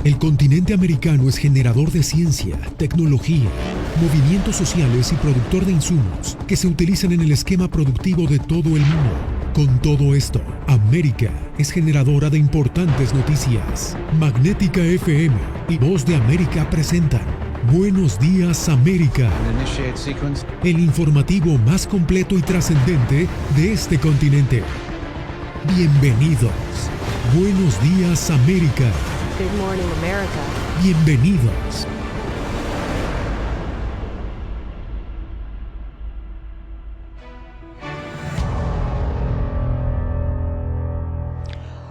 El continente americano es generador de ciencia, tecnología, movimientos sociales y productor de insumos que se utilizan en el esquema productivo de todo el mundo. Con todo esto, América es generadora de importantes noticias. Magnética FM y Voz de América presentan Buenos Días América, el informativo más completo y trascendente de este continente. Bienvenidos. Buenos Días América. Good morning, America. Bienvenidos.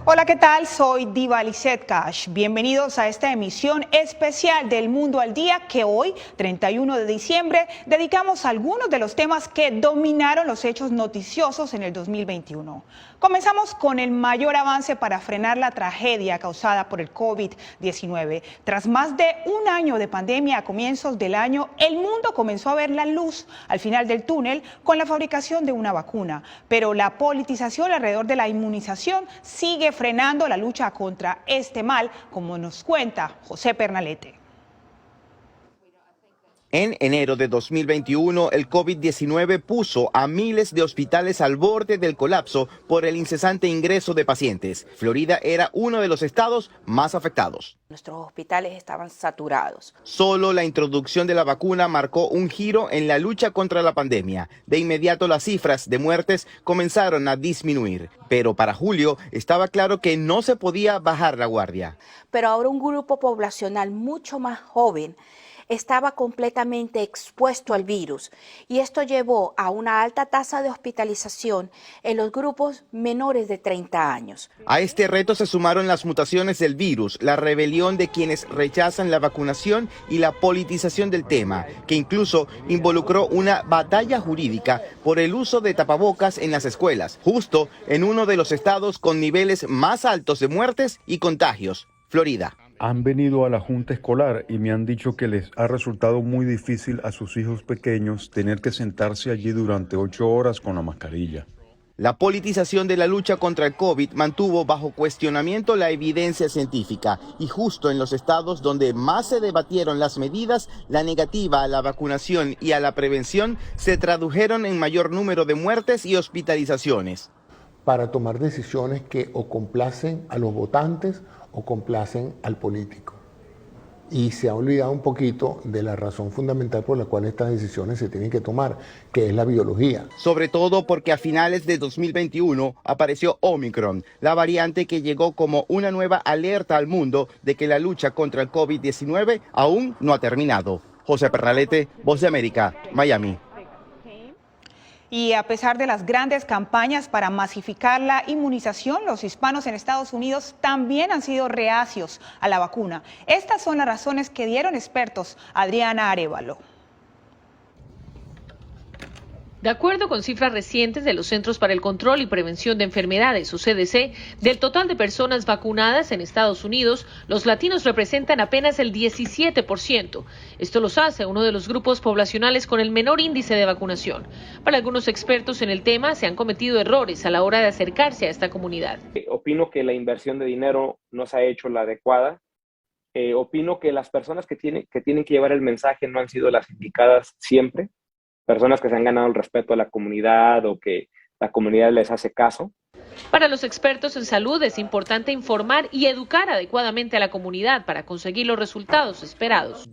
Hola, ¿qué tal? Soy Diva Lizette Cash. Bienvenidos a esta emisión especial del Mundo al Día que hoy, 31 de diciembre, dedicamos a algunos de los temas que dominaron los hechos noticiosos en el 2021. Comenzamos con el mayor avance para frenar la tragedia causada por el COVID-19. Tras más de un año de pandemia a comienzos del año, el mundo comenzó a ver la luz al final del túnel con la fabricación de una vacuna. Pero la politización alrededor de la inmunización sigue frenando la lucha contra este mal, como nos cuenta José Pernalete. En enero de 2021, el COVID-19 puso a miles de hospitales al borde del colapso por el incesante ingreso de pacientes. Florida era uno de los estados más afectados. Nuestros hospitales estaban saturados. Solo la introducción de la vacuna marcó un giro en la lucha contra la pandemia. De inmediato las cifras de muertes comenzaron a disminuir. Pero para julio estaba claro que no se podía bajar la guardia. Pero ahora un grupo poblacional mucho más joven estaba completamente expuesto al virus y esto llevó a una alta tasa de hospitalización en los grupos menores de 30 años. A este reto se sumaron las mutaciones del virus, la rebelión de quienes rechazan la vacunación y la politización del tema, que incluso involucró una batalla jurídica por el uso de tapabocas en las escuelas, justo en uno de los estados con niveles más altos de muertes y contagios, Florida. Han venido a la junta escolar y me han dicho que les ha resultado muy difícil a sus hijos pequeños tener que sentarse allí durante 8 horas con la mascarilla. La politización de la lucha contra el COVID mantuvo bajo cuestionamiento la evidencia científica y justo en los estados donde más se debatieron las medidas, la negativa a la vacunación y a la prevención se tradujeron en mayor número de muertes y hospitalizaciones. Para tomar decisiones que o complacen a los votantes o complacen al político. Y se ha olvidado un poquito de la razón fundamental por la cual estas decisiones se tienen que tomar, que es la biología. Sobre todo porque a finales de 2021 apareció Omicron, la variante que llegó como una nueva alerta al mundo de que la lucha contra el COVID-19 aún no ha terminado. José Pernalete, Voz de América, Miami. Y a pesar de las grandes campañas para masificar la inmunización, los hispanos en Estados Unidos también han sido reacios a la vacuna. Estas son las razones que dieron expertos. Adriana Arévalo. De acuerdo con cifras recientes de los Centros para el Control y Prevención de Enfermedades, o CDC, del total de personas vacunadas en Estados Unidos, los latinos representan apenas el 17%. Esto los hace uno de los grupos poblacionales con el menor índice de vacunación. Para algunos expertos en el tema, se han cometido errores a la hora de acercarse a esta comunidad. Opino que la inversión de dinero no se ha hecho la adecuada. Opino que las personas que tienen que llevar el mensaje no han sido las indicadas siempre. Personas que se han ganado el respeto a la comunidad o que la comunidad les hace caso. Para los expertos en salud es importante informar y educar adecuadamente a la comunidad para conseguir los resultados esperados.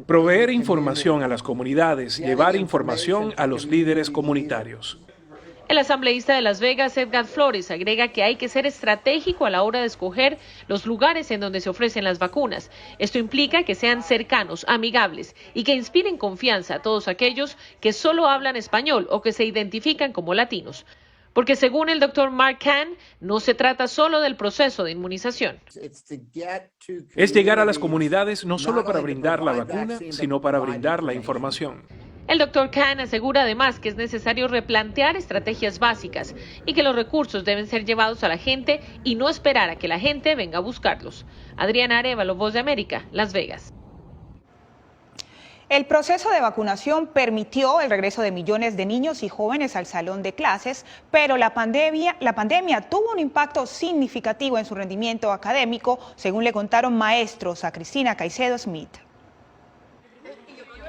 Proveer información a las comunidades, llevar información a los líderes comunitarios. El asambleísta de Las Vegas, Edgar Flores, agrega que hay que ser estratégico a la hora de escoger los lugares en donde se ofrecen las vacunas. Esto implica que sean cercanos, amigables y que inspiren confianza a todos aquellos que solo hablan español o que se identifican como latinos. Porque según el doctor Mark Kahn, no se trata solo del proceso de inmunización. Es llegar a las comunidades no solo para brindar la vacuna, sino para brindar la información. El doctor Kahn asegura además que es necesario replantear estrategias básicas y que los recursos deben ser llevados a la gente y no esperar a que la gente venga a buscarlos. Adriana Arévalo, Voz de América, Las Vegas. El proceso de vacunación permitió el regreso de millones de niños y jóvenes al salón de clases, pero la pandemia tuvo un impacto significativo en su rendimiento académico, según le contaron maestros a Cristina Caicedo Smith.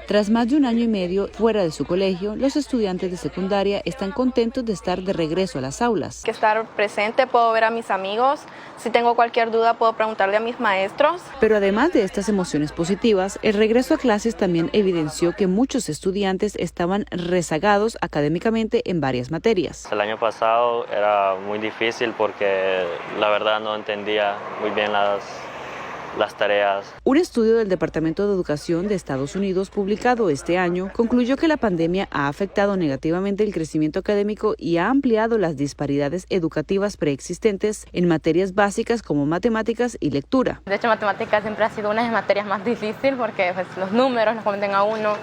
Tras más de un año y medio fuera de su colegio, los estudiantes de secundaria están contentos de estar de regreso a las aulas. Que estar presente, puedo ver a mis amigos, si tengo cualquier duda puedo preguntarle a mis maestros. Pero además de estas emociones positivas, el regreso a clases también evidenció que muchos estudiantes estaban rezagados académicamente en varias materias. El año pasado era muy difícil porque la verdad no entendía muy bien las tareas. Un estudio del Departamento de Educación de Estados Unidos publicado este año concluyó que la pandemia ha afectado negativamente el crecimiento académico y ha ampliado las disparidades educativas preexistentes en materias básicas como matemáticas y lectura. De hecho, matemáticas siempre ha sido una de las materias más difíciles porque pues, los números nos cometen a uno.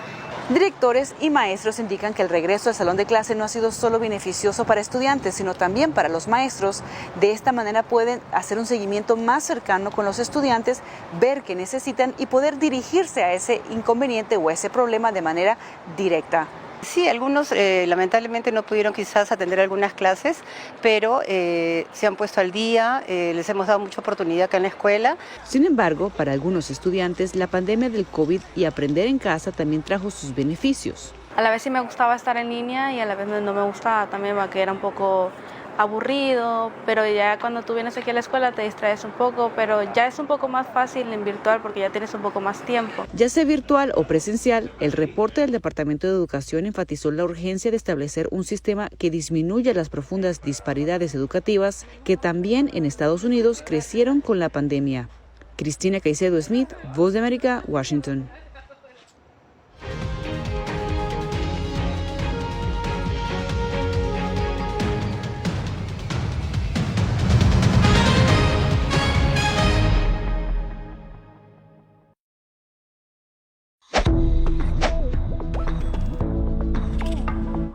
Directores y maestros indican que el regreso al salón de clase no ha sido solo beneficioso para estudiantes, sino también para los maestros. De esta manera pueden hacer un seguimiento más cercano con los estudiantes, ver qué necesitan y poder dirigirse a ese inconveniente o a ese problema de manera directa. Sí, algunos lamentablemente no pudieron quizás atender algunas clases, pero se han puesto al día, les hemos dado mucha oportunidad acá en la escuela. Sin embargo, para algunos estudiantes, la pandemia del COVID y aprender en casa también trajo sus beneficios. A la vez sí me gustaba estar en línea y a la vez no me gustaba también porque era un poco aburrido, pero ya cuando tú vienes aquí a la escuela te distraes un poco, pero ya es un poco más fácil en virtual porque ya tienes un poco más tiempo. Ya sea virtual o presencial, el reporte del Departamento de Educación enfatizó la urgencia de establecer un sistema que disminuya las profundas disparidades educativas que también en Estados Unidos crecieron con la pandemia. Cristina Caicedo Smith, Voz de América, Washington.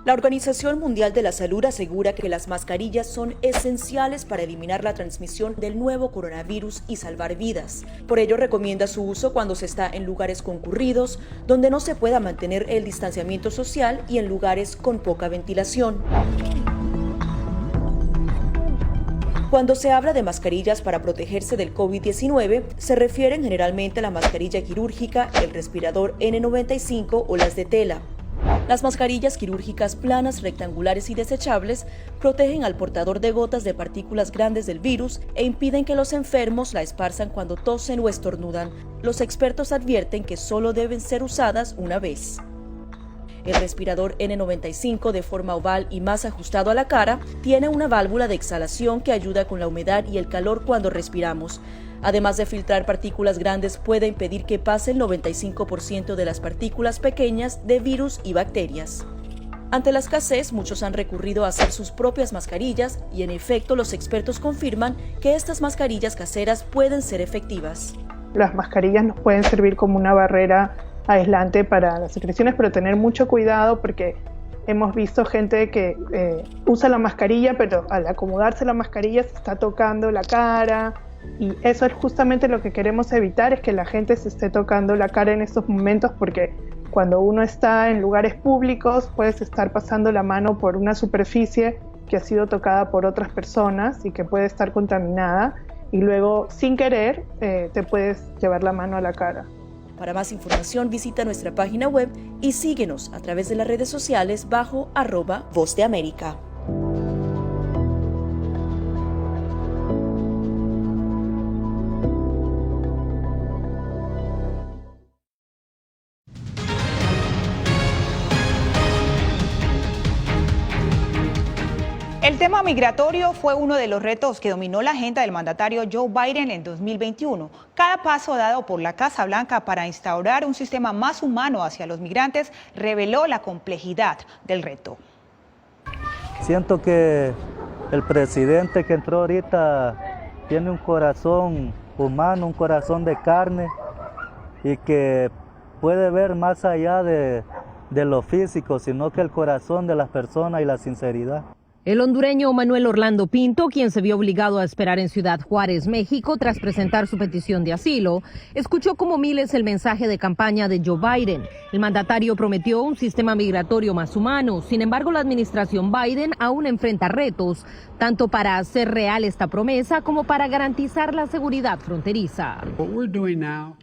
La Organización Mundial de la Salud asegura que las mascarillas son esenciales para eliminar la transmisión del nuevo coronavirus y salvar vidas. Por ello, recomienda su uso cuando se está en lugares concurridos, donde no se pueda mantener el distanciamiento social y en lugares con poca ventilación. Cuando se habla de mascarillas para protegerse del COVID-19, se refieren generalmente a la mascarilla quirúrgica, el respirador N95 o las de tela. Las mascarillas quirúrgicas planas, rectangulares y desechables protegen al portador de gotas de partículas grandes del virus e impiden que los enfermos la esparzan cuando tosen o estornudan. Los expertos advierten que solo deben ser usadas una vez. El respirador N95, de forma oval y más ajustado a la cara, tiene una válvula de exhalación que ayuda con la humedad y el calor cuando respiramos. Además de filtrar partículas grandes, puede impedir que pase el 95% de las partículas pequeñas de virus y bacterias. Ante la escasez, muchos han recurrido a hacer sus propias mascarillas y en efecto los expertos confirman que estas mascarillas caseras pueden ser efectivas. Las mascarillas nos pueden servir como una barrera aislante para las secreciones, pero tener mucho cuidado porque hemos visto gente que usa la mascarilla, pero al acomodarse la mascarilla se está tocando la cara. Y eso es justamente lo que queremos evitar, es que la gente se esté tocando la cara en estos momentos, porque cuando uno está en lugares públicos puedes estar pasando la mano por una superficie que ha sido tocada por otras personas y que puede estar contaminada y luego sin querer te puedes llevar la mano a la cara. Para más información visita nuestra página web y síguenos a través de las redes sociales bajo @Voz de América. El tema migratorio fue uno de los retos que dominó la agenda del mandatario Joe Biden en 2021. Cada paso dado por la Casa Blanca para instaurar un sistema más humano hacia los migrantes reveló la complejidad del reto. Siento que el presidente que entró ahorita tiene un corazón humano, un corazón de carne y que puede ver más allá de lo físico, sino que el corazón de las personas y la sinceridad. El hondureño Manuel Orlando Pinto, quien se vio obligado a esperar en Ciudad Juárez, México, tras presentar su petición de asilo, escuchó como miles el mensaje de campaña de Joe Biden. El mandatario prometió un sistema migratorio más humano. Sin embargo, la administración Biden aún enfrenta retos, tanto para hacer real esta promesa como para garantizar la seguridad fronteriza.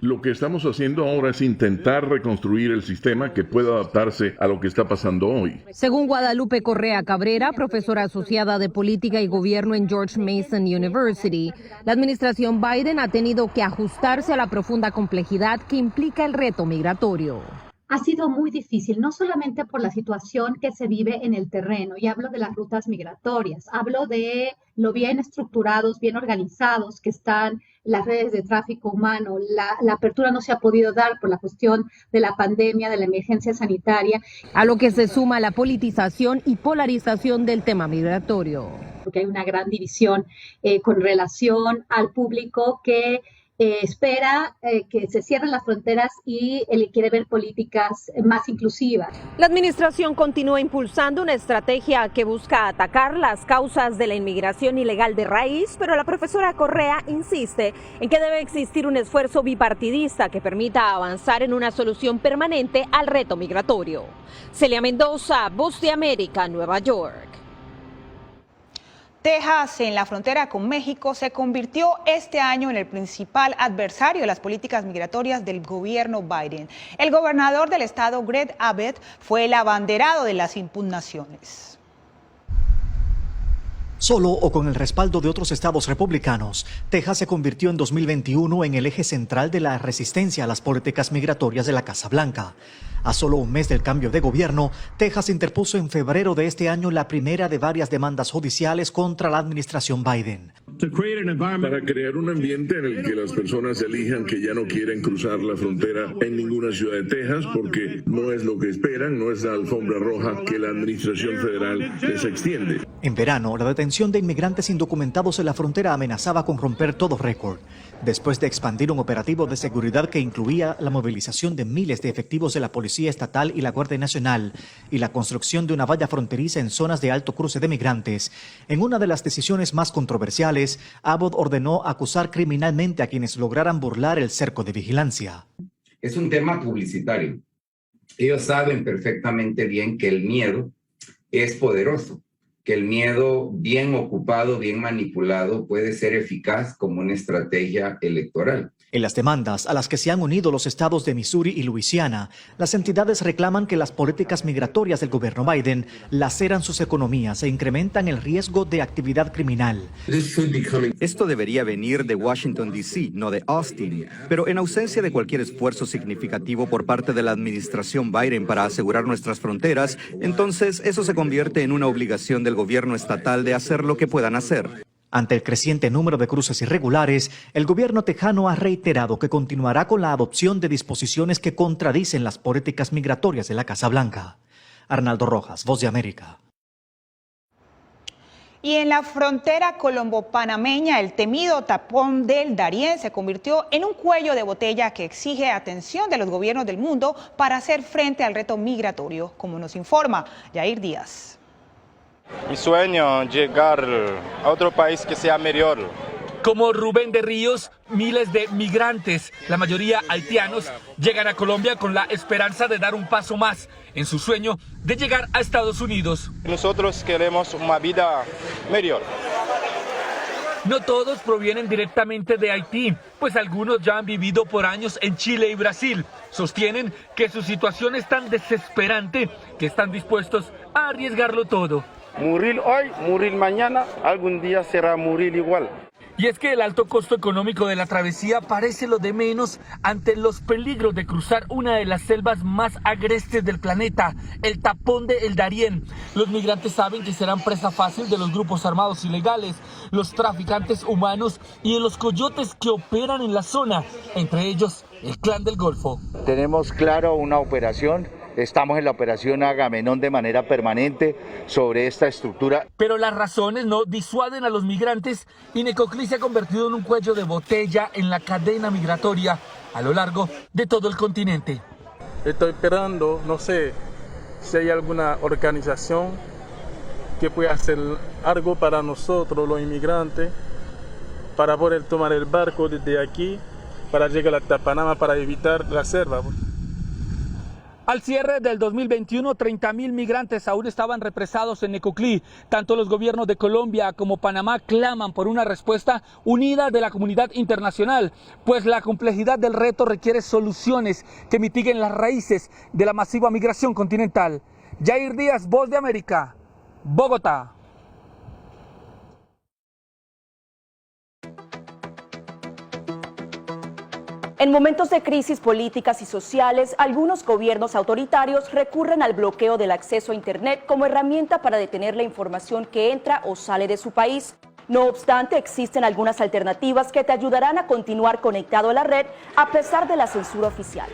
Lo que estamos haciendo ahora es intentar reconstruir el sistema que pueda adaptarse a lo que está pasando hoy. Según Guadalupe Correa Cabrera, profesora asociada de Política y Gobierno en George Mason University, la administración Biden ha tenido que ajustarse a la profunda complejidad que implica el reto migratorio. Ha sido muy difícil, no solamente por la situación que se vive en el terreno, y hablo de las rutas migratorias, hablo de lo bien estructurados, bien organizados que están las redes de tráfico humano. La apertura no se ha podido dar por la cuestión de la pandemia, de la emergencia sanitaria. A lo que se suma la politización y polarización del tema migratorio. Porque hay una gran división con relación al público que espera que se cierren las fronteras y quiere ver políticas más inclusivas. La administración continúa impulsando una estrategia que busca atacar las causas de la inmigración ilegal de raíz, pero la profesora Correa insiste en que debe existir un esfuerzo bipartidista que permita avanzar en una solución permanente al reto migratorio. Celia Mendoza, Voz de América, Nueva York. Texas, en la frontera con México, se convirtió este año en el principal adversario de las políticas migratorias del gobierno Biden. El gobernador del estado, Greg Abbott, fue el abanderado de las impugnaciones. Solo o con el respaldo de otros estados republicanos, Texas se convirtió en 2021 en el eje central de la resistencia a las políticas migratorias de la Casa Blanca. A solo un mes del cambio de gobierno, Texas interpuso en febrero de este año la primera de varias demandas judiciales contra la administración Biden. Para crear un ambiente en el que las personas elijan que ya no quieren cruzar la frontera en ninguna ciudad de Texas porque no es lo que esperan, no es la alfombra roja que la administración federal les extiende. En verano, la detención de inmigrantes indocumentados en la frontera amenazaba con romper todo récord. Después de expandir un operativo de seguridad que incluía la movilización de miles de efectivos de la Policía Estatal y la Guardia Nacional y la construcción de una valla fronteriza en zonas de alto cruce de migrantes, en una de las decisiones más controversiales, Abbott ordenó acusar criminalmente a quienes lograran burlar el cerco de vigilancia. Es un tema publicitario. Ellos saben perfectamente bien que el miedo es poderoso, que el miedo bien ocupado, bien manipulado, puede ser eficaz como una estrategia electoral. En las demandas a las que se han unido los estados de Missouri y Luisiana, las entidades reclaman que las políticas migratorias del gobierno Biden laceran sus economías e incrementan el riesgo de actividad criminal. Esto debería venir de Washington, D.C., no de Austin. Pero en ausencia de cualquier esfuerzo significativo por parte de la administración Biden para asegurar nuestras fronteras, entonces eso se convierte en una obligación del gobierno estatal de hacer lo que puedan hacer. Ante el creciente número de cruces irregulares, el gobierno tejano ha reiterado que continuará con la adopción de disposiciones que contradicen las políticas migratorias de la Casa Blanca. Arnaldo Rojas, Voz de América. Y en la frontera colombo-panameña, el temido tapón del Darién se convirtió en un cuello de botella que exige atención de los gobiernos del mundo para hacer frente al reto migratorio, como nos informa Yair Díaz. Mi sueño es llegar a otro país que sea mejor. Como Rubén de Ríos, miles de migrantes, la mayoría haitianos, llegan a Colombia con la esperanza de dar un paso más en su sueño de llegar a Estados Unidos. Nosotros queremos una vida mejor. No todos provienen directamente de Haití, pues algunos ya han vivido por años en Chile y Brasil. Sostienen que su situación es tan desesperante que están dispuestos a arriesgarlo todo. Morir hoy, morir mañana, algún día será morir igual. Y es que el alto costo económico de la travesía parece lo de menos ante los peligros de cruzar una de las selvas más agrestes del planeta, el tapón de El Darién. Los migrantes saben que serán presa fácil de los grupos armados ilegales, los traficantes humanos y de los coyotes que operan en la zona, entre ellos el Clan del Golfo. Tenemos claro una operación. Estamos en la operación Agamenón de manera permanente sobre esta estructura. Pero las razones no disuaden a los migrantes y Necoclí se ha convertido en un cuello de botella en la cadena migratoria a lo largo de todo el continente. Estoy esperando, no sé si hay alguna organización que pueda hacer algo para nosotros, los inmigrantes, para poder tomar el barco desde aquí, para llegar hasta Panamá, para evitar la selva. Al cierre del 2021, 30.000 migrantes aún estaban represados en Necoclí. Tanto los gobiernos de Colombia como Panamá claman por una respuesta unida de la comunidad internacional, pues la complejidad del reto requiere soluciones que mitiguen las raíces de la masiva migración continental. Jair Díaz, Voz de América, Bogotá. En momentos de crisis políticas y sociales, algunos gobiernos autoritarios recurren al bloqueo del acceso a Internet como herramienta para detener la información que entra o sale de su país. No obstante, existen algunas alternativas que te ayudarán a continuar conectado a la red a pesar de la censura oficial.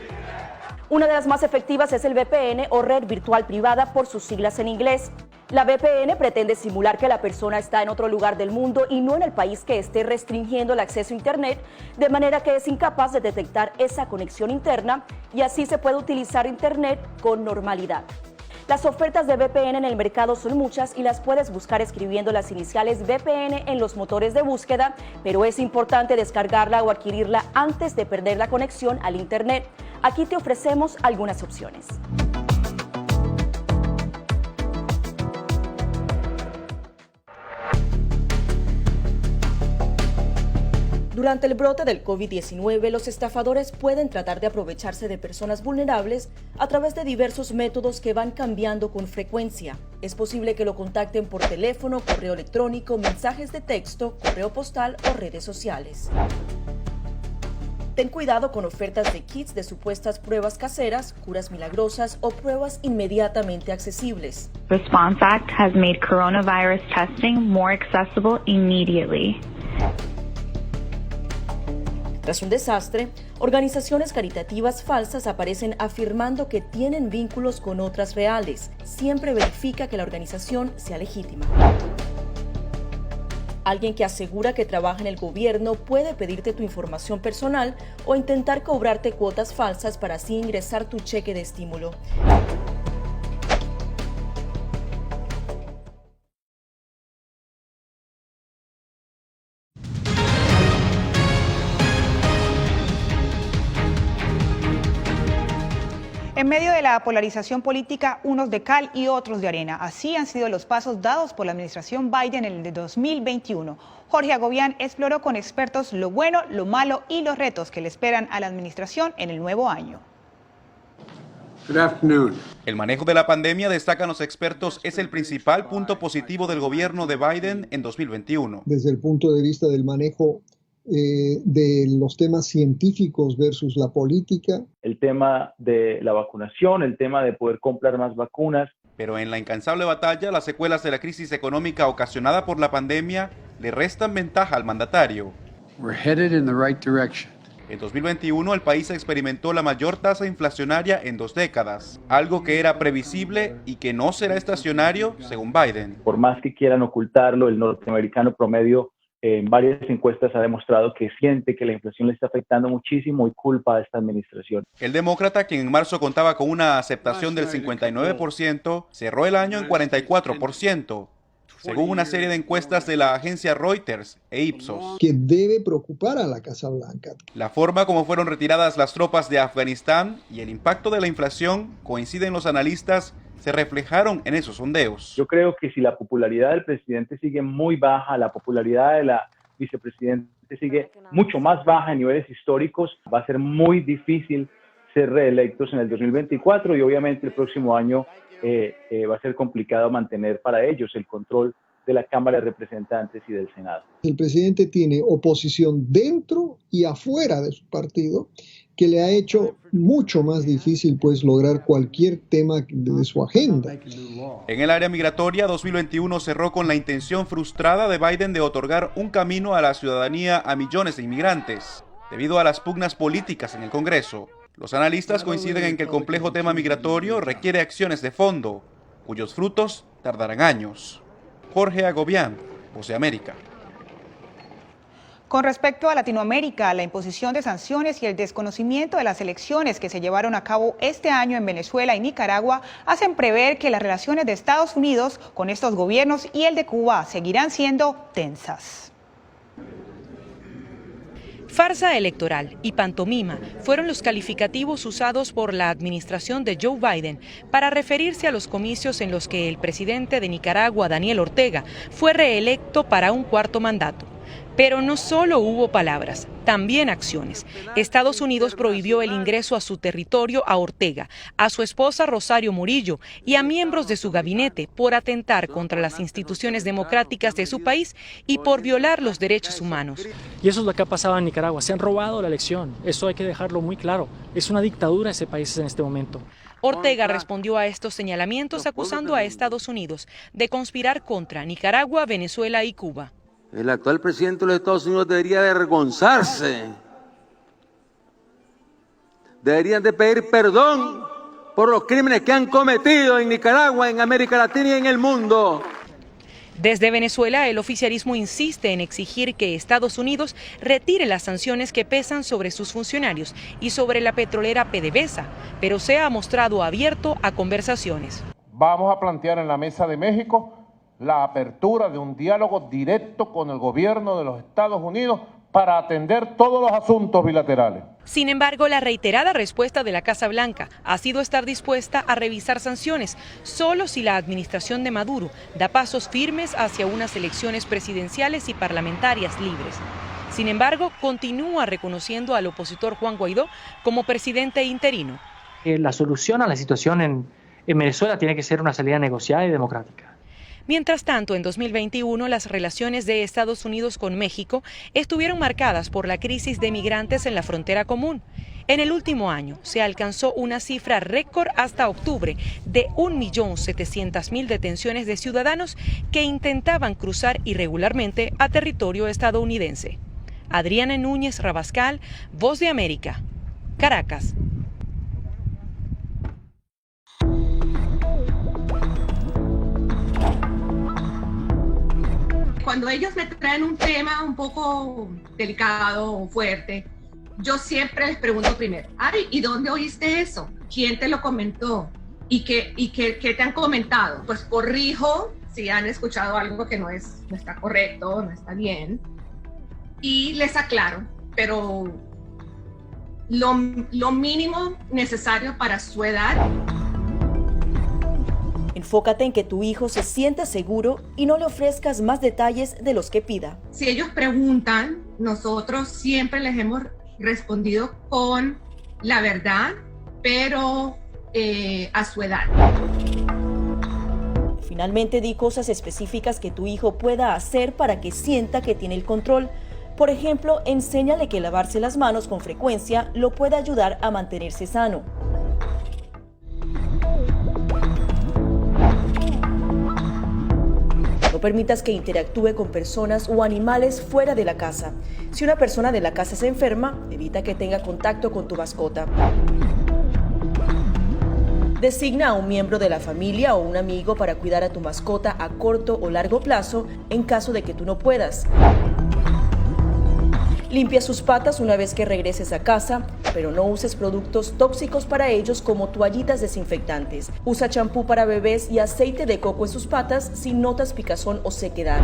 Una de las más efectivas es el VPN o red virtual privada por sus siglas en inglés. La VPN pretende simular que la persona está en otro lugar del mundo y no en el país que esté restringiendo el acceso a Internet, de manera que es incapaz de detectar esa conexión interna y así se puede utilizar Internet con normalidad. Las ofertas de VPN en el mercado son muchas y las puedes buscar escribiendo las iniciales VPN en los motores de búsqueda, pero es importante descargarla o adquirirla antes de perder la conexión al Internet. Aquí te ofrecemos algunas opciones. Durante el brote del COVID-19, los estafadores pueden tratar de aprovecharse de personas vulnerables a través de diversos métodos que van cambiando con frecuencia. Es posible que lo contacten por teléfono, correo electrónico, mensajes de texto, correo postal o redes sociales. Ten cuidado con ofertas de kits de supuestas pruebas caseras, curas milagrosas o pruebas inmediatamente accesibles. Response Act has made coronavirus testing more accessible immediately. Tras un desastre, organizaciones caritativas falsas aparecen afirmando que tienen vínculos con otras reales. Siempre verifica que la organización sea legítima. Alguien que asegura que trabaja en el gobierno puede pedirte tu información personal o intentar cobrarte cuotas falsas para así ingresar tu cheque de estímulo. En medio de la polarización política, unos de cal y otros de arena. Así han sido los pasos dados por la administración Biden en el de 2021. Jorge Agobián exploró con expertos lo bueno, lo malo y los retos que le esperan a la administración en el nuevo año. El manejo de la pandemia, destacan los expertos, es el principal punto positivo del gobierno de Biden en 2021. Desde el punto de vista del manejo de los temas científicos versus la política. El tema de la vacunación, el tema de poder comprar más vacunas. Pero en la incansable batalla, las secuelas de la crisis económica ocasionada por la pandemia le restan ventaja al mandatario. En 2021, el país experimentó la mayor tasa inflacionaria en 2 décadas, algo que era previsible y que no será estacionario, según Biden. Por más que quieran ocultarlo, el norteamericano promedio en varias encuestas ha demostrado que siente que la inflación le está afectando muchísimo y culpa a esta administración. El demócrata, quien en marzo contaba con una aceptación del 59%, cerró el año en 44%, según una serie de encuestas de la agencia Reuters e Ipsos. Que debe preocupar a la Casa Blanca. La forma como fueron retiradas las tropas de Afganistán y el impacto de la inflación, coinciden los analistas, se reflejaron en esos sondeos. Yo creo que si la popularidad del presidente sigue muy baja, la popularidad de la vicepresidenta sigue mucho más baja en niveles históricos, va a ser muy difícil ser reelectos en el 2024 y obviamente el próximo año va a ser complicado mantener para ellos el control de la Cámara de Representantes y del Senado. El presidente tiene oposición dentro y afuera de su partido, que le ha hecho mucho más difícil pues lograr cualquier tema de su agenda. En el área migratoria, 2021 cerró con la intención frustrada de Biden de otorgar un camino a la ciudadanía a millones de inmigrantes, debido a las pugnas políticas en el Congreso. Los analistas coinciden en que el complejo tema migratorio requiere acciones de fondo, cuyos frutos tardarán años. Jorge Agobián, Voz de América. Con respecto a Latinoamérica, la imposición de sanciones y el desconocimiento de las elecciones que se llevaron a cabo este año en Venezuela y Nicaragua hacen prever que las relaciones de Estados Unidos con estos gobiernos y el de Cuba seguirán siendo tensas. Farsa electoral y pantomima fueron los calificativos usados por la administración de Joe Biden para referirse a los comicios en los que el presidente de Nicaragua, Daniel Ortega, fue reelecto para un cuarto mandato. Pero no solo hubo palabras, también acciones. Estados Unidos prohibió el ingreso a su territorio a Ortega, a su esposa Rosario Murillo y a miembros de su gabinete por atentar contra las instituciones democráticas de su país y por violar los derechos humanos. Y eso es lo que ha pasado en Nicaragua. Se han robado la elección. Eso hay que dejarlo muy claro. Es una dictadura ese país en este momento. Ortega respondió a estos señalamientos acusando a Estados Unidos de conspirar contra Nicaragua, Venezuela y Cuba. El actual presidente de los Estados Unidos debería avergonzarse. Deberían de pedir perdón por los crímenes que han cometido en Nicaragua, en América Latina y en el mundo. Desde Venezuela, el oficialismo insiste en exigir que Estados Unidos retire las sanciones que pesan sobre sus funcionarios y sobre la petrolera PDVSA, pero se ha mostrado abierto a conversaciones. Vamos a plantear en la Mesa de México la apertura de un diálogo directo con el gobierno de los Estados Unidos para atender todos los asuntos bilaterales. Sin embargo, la reiterada respuesta de la Casa Blanca ha sido estar dispuesta a revisar sanciones solo si la administración de Maduro da pasos firmes hacia unas elecciones presidenciales y parlamentarias libres. Sin embargo, continúa reconociendo al opositor Juan Guaidó como presidente interino. La solución a la situación en Venezuela tiene que ser una salida negociada y democrática. Mientras tanto, en 2021, las relaciones de Estados Unidos con México estuvieron marcadas por la crisis de migrantes en la frontera común. En el último año se alcanzó una cifra récord hasta octubre de 1.700.000 detenciones de ciudadanos que intentaban cruzar irregularmente a territorio estadounidense. Adriana Núñez Rabascal, Voz de América, Caracas. Cuando ellos me traen un tema un poco delicado o fuerte, yo siempre les pregunto primero, ay, ¿y dónde oíste eso? ¿Quién te lo comentó? ¿Y qué te han comentado? Pues corrijo si han escuchado algo que no está correcto, no está bien, y les aclaro, pero lo mínimo necesario para su edad. Enfócate en que tu hijo se sienta seguro y no le ofrezcas más detalles de los que pida. Si ellos preguntan, nosotros siempre les hemos respondido con la verdad, pero a su edad. Finalmente, di cosas específicas que tu hijo pueda hacer para que sienta que tiene el control. Por ejemplo, enséñale que lavarse las manos con frecuencia lo puede ayudar a mantenerse sano. No permitas que interactúe con personas o animales fuera de la casa. Si una persona de la casa se enferma, evita que tenga contacto con tu mascota. Designa a un miembro de la familia o un amigo para cuidar a tu mascota a corto o largo plazo en caso de que tú no puedas. Limpia sus patas una vez que regreses a casa, pero no uses productos tóxicos para ellos como toallitas desinfectantes. Usa champú para bebés y aceite de coco en sus patas si notas picazón o sequedad.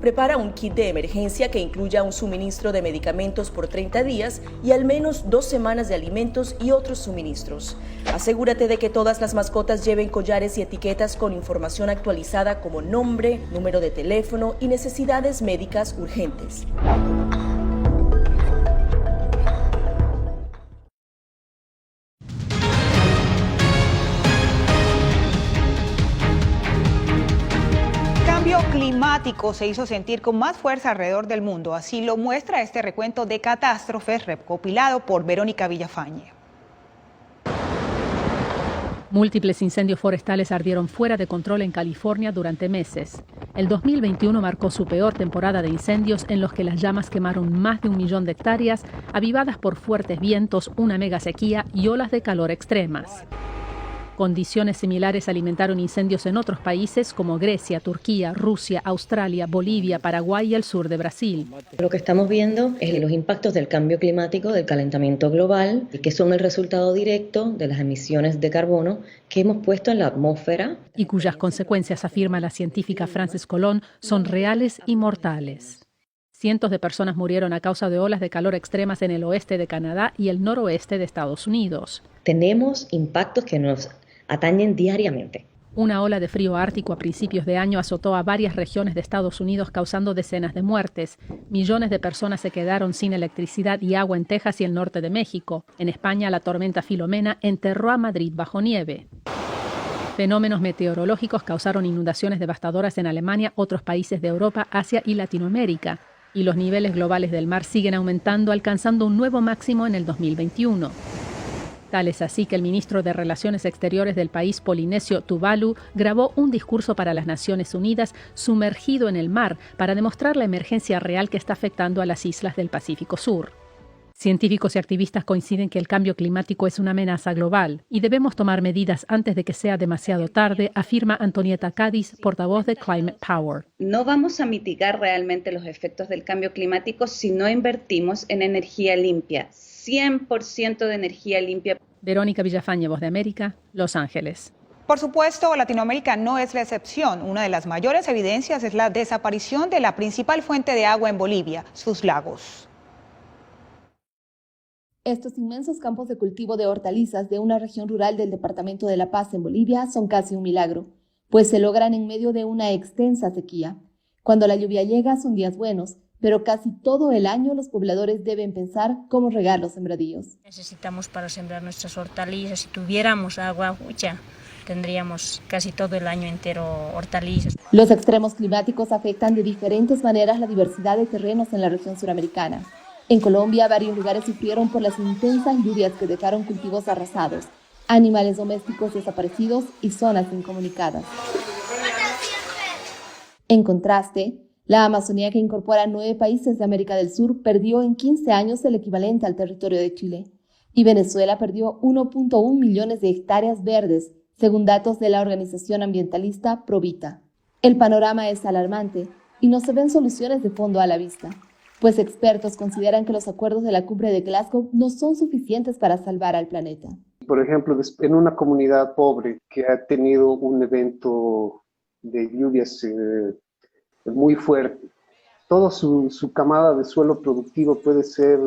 Prepara un kit de emergencia que incluya un suministro de medicamentos por 30 días y al menos 2 semanas de alimentos y otros suministros. Asegúrate de que todas las mascotas lleven collares y etiquetas con información actualizada como nombre, número de teléfono y necesidades médicas urgentes. Climático se hizo sentir con más fuerza alrededor del mundo. Así lo muestra este recuento de catástrofes recopilado por Verónica Villafañe. Múltiples incendios forestales ardieron fuera de control en California durante meses. El 2021 marcó su peor temporada de incendios en los que las llamas quemaron más de 1 millón de hectáreas, avivadas por fuertes vientos, una mega sequía y olas de calor extremas. Condiciones similares alimentaron incendios en otros países como Grecia, Turquía, Rusia, Australia, Bolivia, Paraguay y el sur de Brasil. Lo que estamos viendo es los impactos del cambio climático, del calentamiento global, que son el resultado directo de las emisiones de carbono que hemos puesto en la atmósfera. Y cuyas consecuencias, afirma la científica Frances Colón, son reales y mortales. Cientos de personas murieron a causa de olas de calor extremas en el oeste de Canadá y el noroeste de Estados Unidos. Tenemos impactos que nos atañen diariamente. Una ola de frío ártico a principios de año azotó a varias regiones de Estados Unidos causando decenas de muertes. Millones de personas se quedaron sin electricidad y agua en Texas y el norte de México. En España, la tormenta Filomena enterró a Madrid bajo nieve. Fenómenos meteorológicos causaron inundaciones devastadoras en Alemania, otros países de Europa, Asia y Latinoamérica. Y los niveles globales del mar siguen aumentando, alcanzando un nuevo máximo en el 2021. Tal es así que el ministro de Relaciones Exteriores del país polinesio, Tuvalu, grabó un discurso para las Naciones Unidas sumergido en el mar para demostrar la emergencia real que está afectando a las islas del Pacífico Sur. Científicos y activistas coinciden que el cambio climático es una amenaza global y debemos tomar medidas antes de que sea demasiado tarde, afirma Antonieta Cádiz, portavoz de Climate Power. No vamos a mitigar realmente los efectos del cambio climático si no invertimos en energía limpia. 100% de energía limpia. Verónica Villafañe, Voz de América, Los Ángeles. Por supuesto, Latinoamérica no es la excepción. Una de las mayores evidencias es la desaparición de la principal fuente de agua en Bolivia, sus lagos. Estos inmensos campos de cultivo de hortalizas de una región rural del departamento de La Paz en Bolivia son casi un milagro, pues se logran en medio de una extensa sequía. Cuando la lluvia llega son días buenos, pero casi todo el año los pobladores deben pensar cómo regar los sembradíos. Necesitamos para sembrar nuestras hortalizas. Si tuviéramos agua, tendríamos casi todo el año entero hortalizas. Los extremos climáticos afectan de diferentes maneras la diversidad de terrenos en la región suramericana. En Colombia, varios lugares sufrieron por las intensas lluvias que dejaron cultivos arrasados, animales domésticos desaparecidos y zonas incomunicadas. En contraste, la Amazonía, que incorpora 9 países de América del Sur, perdió en 15 años el equivalente al territorio de Chile. Y Venezuela perdió 1.1 millones de hectáreas verdes, según datos de la organización ambientalista Provita. El panorama es alarmante y no se ven soluciones de fondo a la vista, pues expertos consideran que los acuerdos de la cumbre de Glasgow no son suficientes para salvar al planeta. Por ejemplo, en una comunidad pobre que ha tenido un evento de lluvias muy fuerte, toda su camada de suelo productivo puede ser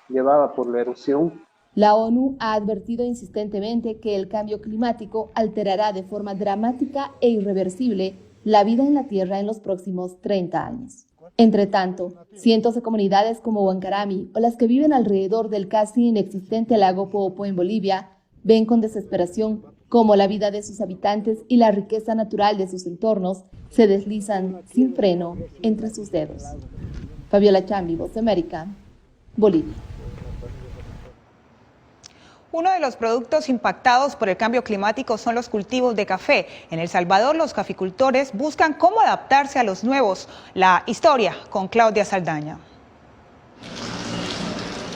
llevada por la erosión. La ONU ha advertido insistentemente que el cambio climático alterará de forma dramática e irreversible la vida en la Tierra en los próximos 30 años. Entre tanto, cientos de comunidades como Huancarami o las que viven alrededor del casi inexistente lago Poopó en Bolivia ven con desesperación cómo la vida de sus habitantes y la riqueza natural de sus entornos se deslizan sin freno entre sus dedos. Fabiola Chambi, Voz de América, Bolivia. Uno de los productos impactados por el cambio climático son los cultivos de café. En El Salvador, los caficultores buscan cómo adaptarse a los nuevos. La historia con Claudia Saldaña.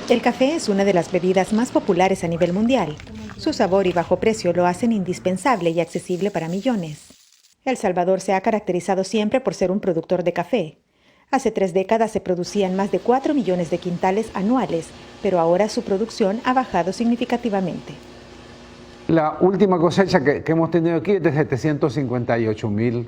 El café es una de las bebidas más populares a nivel mundial. Su sabor y bajo precio lo hacen indispensable y accesible para millones. El Salvador se ha caracterizado siempre por ser un productor de café. Hace 3 décadas se producían más de 4 millones de quintales anuales, pero ahora su producción ha bajado significativamente. La última cosecha que hemos tenido aquí es de 758.000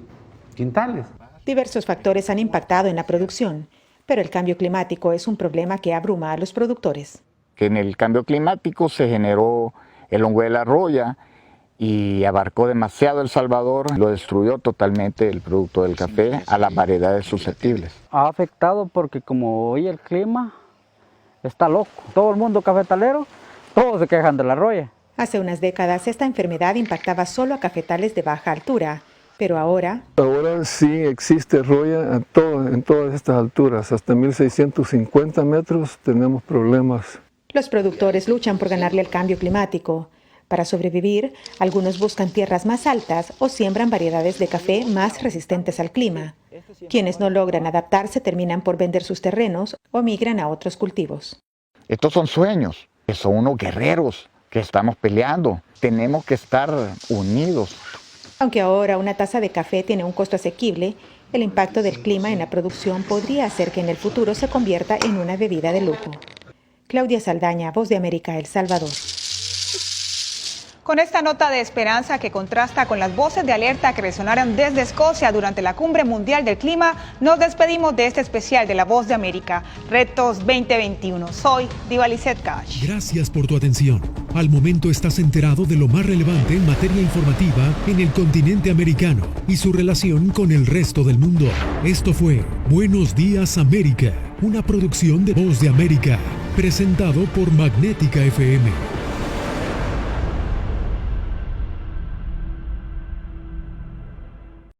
quintales. Diversos factores han impactado en la producción, pero el cambio climático es un problema que abruma a los productores. En el cambio climático se generó el hongo de la roya y abarcó demasiado El Salvador, lo destruyó totalmente el producto del café a las variedades susceptibles. Ha afectado porque como hoy el clima está loco, todo el mundo cafetalero, todos se quejan de la roya. Hace unas décadas esta enfermedad impactaba solo a cafetales de baja altura, pero ahora sí existe roya en todas estas alturas, hasta 1650 metros tenemos problemas. Los productores luchan por ganarle al cambio climático. Para sobrevivir, algunos buscan tierras más altas o siembran variedades de café más resistentes al clima. Quienes no logran adaptarse terminan por vender sus terrenos o migran a otros cultivos. Estos son sueños, son unos guerreros, que estamos peleando. Tenemos que estar unidos. Aunque ahora una taza de café tiene un costo asequible, el impacto del clima en la producción podría hacer que en el futuro se convierta en una bebida de lujo. Claudia Saldaña, Voz de América, El Salvador. Con esta nota de esperanza que contrasta con las voces de alerta que resonaron desde Escocia durante la Cumbre Mundial del Clima, nos despedimos de este especial de La Voz de América, Retos 2021. Soy Diva Lizette Cash. Gracias por tu atención. Al momento estás enterado de lo más relevante en materia informativa en el continente americano y su relación con el resto del mundo. Esto fue Buenos Días América, una producción de Voz de América, presentado por Magnética FM.